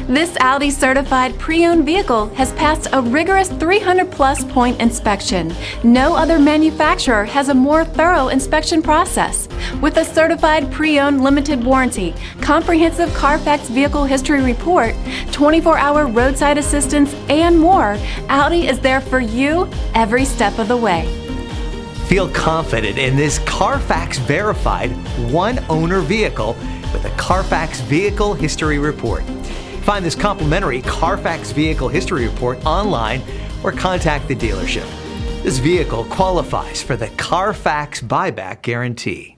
This Audi Certified pre-owned vehicle has passed a rigorous 300-plus point inspection. No other manufacturer has a more thorough inspection process. With a certified pre-owned limited warranty, comprehensive CARFAX vehicle history report, 24-hour roadside assistance, and more, Audi is there for you every step of the way. Feel confident in this CARFAX verified one-owner vehicle with a CARFAX Vehicle History Report. Find this complimentary CARFAX Vehicle History Report online or contact the dealership. This vehicle qualifies for the CARFAX Buyback Guarantee.